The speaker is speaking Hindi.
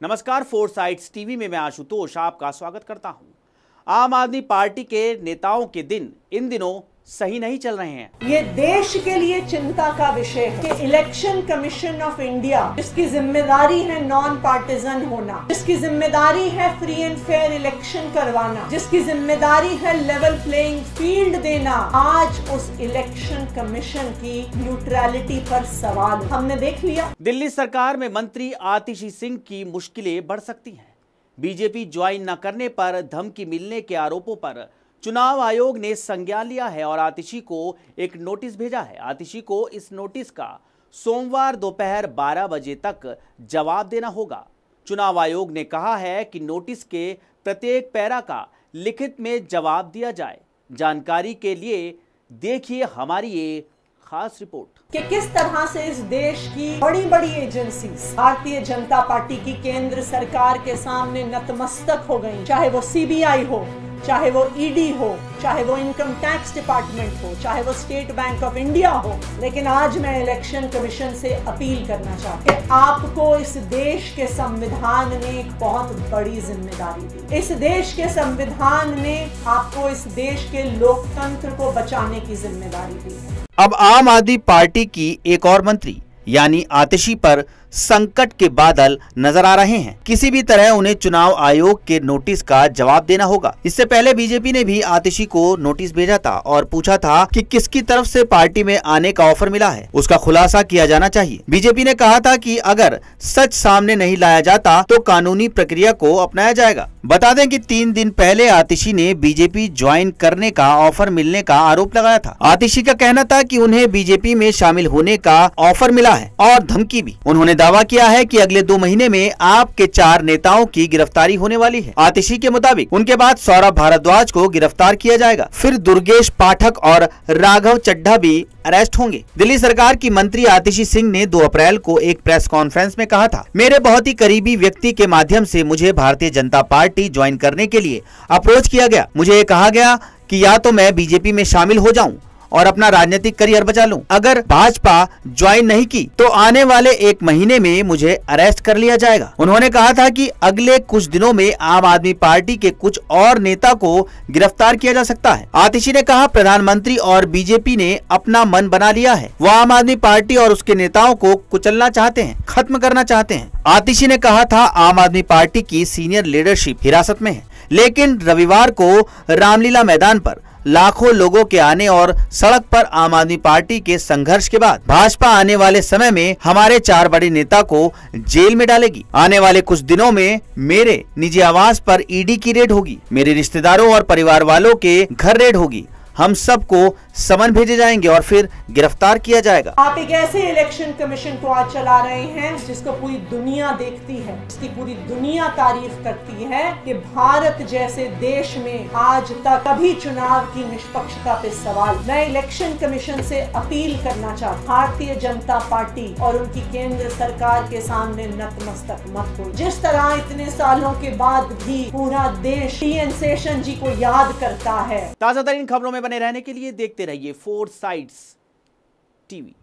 नमस्कार, फोर साइड्स टीवी में मैं आशुतोष आपका स्वागत करता हूं। आम आदमी पार्टी के नेताओं के दिन इन दिनों सही नहीं चल रहे हैं। ये देश के लिए चिंता का विषय है कि इलेक्शन कमीशन ऑफ इंडिया, जिसकी जिम्मेदारी है नॉन पार्टिजन होना, जिसकी जिम्मेदारी है फ्री एंड फेयर इलेक्शन करवाना, जिसकी जिम्मेदारी है लेवल प्लेइंग फील्ड देना, आज उस इलेक्शन कमीशन की न्यूट्रलिटी पर सवाल हमने देख लिया। दिल्ली सरकार में मंत्री आतिशी सिंह की मुश्किलें बढ़ सकती हैं। बीजेपी ज्वाइन न करने पर धमकी मिलने के आरोपों पर चुनाव आयोग ने संज्ञान लिया है और आतिशी को एक नोटिस भेजा है। आतिशी को इस नोटिस का सोमवार दोपहर 12 बजे तक जवाब देना होगा। चुनाव आयोग ने कहा है कि नोटिस के प्रत्येक पैरा का लिखित में जवाब दिया जाए। जानकारी के लिए देखिए हमारी ये खास रिपोर्ट कि किस तरह से इस देश की बड़ी बड़ी एजेंसीज भारतीय जनता पार्टी की केंद्र सरकार के सामने नतमस्तक हो गई। चाहे वो सीबीआई हो, चाहे वो ईडी हो, चाहे वो इनकम टैक्स डिपार्टमेंट हो, चाहे वो स्टेट बैंक ऑफ इंडिया हो। लेकिन आज मैं इलेक्शन कमीशन से अपील करना चाहती हूँ कि आपको इस देश के संविधान ने एक बहुत बड़ी जिम्मेदारी दी। इस देश के संविधान ने आपको इस देश के लोकतंत्र को बचाने की जिम्मेदारी दी है। अब आम आदमी पार्टी की एक और मंत्री यानी आतिशी पर संकट के बादल नजर आ रहे हैं। किसी भी तरह उन्हें चुनाव आयोग के नोटिस का जवाब देना होगा। इससे पहले बीजेपी ने भी आतिशी को नोटिस भेजा था और पूछा था कि किसकी तरफ से पार्टी में आने का ऑफर मिला है, उसका खुलासा किया जाना चाहिए। बीजेपी ने कहा था कि अगर सच सामने नहीं लाया जाता तो कानूनी प्रक्रिया को अपनाया जाएगा। बता दें कि 3 दिन पहले आतिशी ने बीजेपी ज्वाइन करने का ऑफर मिलने का आरोप लगाया था। आतिशी का कहना था कि उन्हें बीजेपी में शामिल होने का ऑफर मिला है और धमकी भी। उन्होंने दावा किया है कि अगले 2 महीने में आप के 4 नेताओं की गिरफ्तारी होने वाली है। आतिशी के मुताबिक उनके बाद सौरभ भारद्वाज को गिरफ्तार किया जाएगा, फिर दुर्गेश पाठक और राघव चड्ढा भी अरेस्ट होंगे। दिल्ली सरकार की मंत्री आतिशी सिंह ने 2 अप्रैल को एक प्रेस कॉन्फ्रेंस में कहा था, मेरे बहुत ही करीबी व्यक्ति के माध्यम से मुझे भारतीय जनता पार्टी ज्वाइन करने के लिए अप्रोच किया गया। मुझे कहा गया कि या तो मैं बीजेपी में शामिल हो जाऊं और अपना राजनीतिक करियर बचा लूं। अगर भाजपा ज्वाइन नहीं की तो आने वाले 1 महीने में मुझे अरेस्ट कर लिया जाएगा। उन्होंने कहा था कि अगले कुछ दिनों में आम आदमी पार्टी के कुछ और नेता को गिरफ्तार किया जा सकता है। आतिशी ने कहा, प्रधानमंत्री और बीजेपी ने अपना मन बना लिया है। वो आम आदमी पार्टी और उसके नेताओं को कुचलना चाहते हैं, खत्म करना चाहते हैं। आतिशी ने कहा था, आम आदमी पार्टी की सीनियर लीडरशिप हिरासत में है, लेकिन रविवार को रामलीला मैदान पर लाखों लोगों के आने और सड़क पर आम आदमी पार्टी के संघर्ष के बाद भाजपा आने वाले समय में हमारे 4 बड़े नेता को जेल में डालेगी। आने वाले कुछ दिनों में मेरे निजी आवास पर ईडी की रेड होगी, मेरे रिश्तेदारों और परिवार वालों के घर रेड होगी। हम सबको समन भेजे जाएंगे और फिर गिरफ्तार किया जाएगा। आप एक ऐसे इलेक्शन कमीशन को आज चला रहे हैं जिसको पूरी दुनिया देखती है, जिसकी पूरी दुनिया तारीफ करती है कि भारत जैसे देश में आज तक कभी चुनाव की निष्पक्षता पे सवाल। मैं इलेक्शन कमीशन से अपील करना चाहता हूँ, भारतीय जनता पार्टी और उनकी केंद्र सरकार के सामने नतमस्तक मत हो। जिस तरह इतने सालों के बाद भी पूरा देश टी.एन. शेषन जी को याद करता है। ताजा तरीन खबरों में बने रहने के लिए देखते रहिए फोर साइड्स टीवी।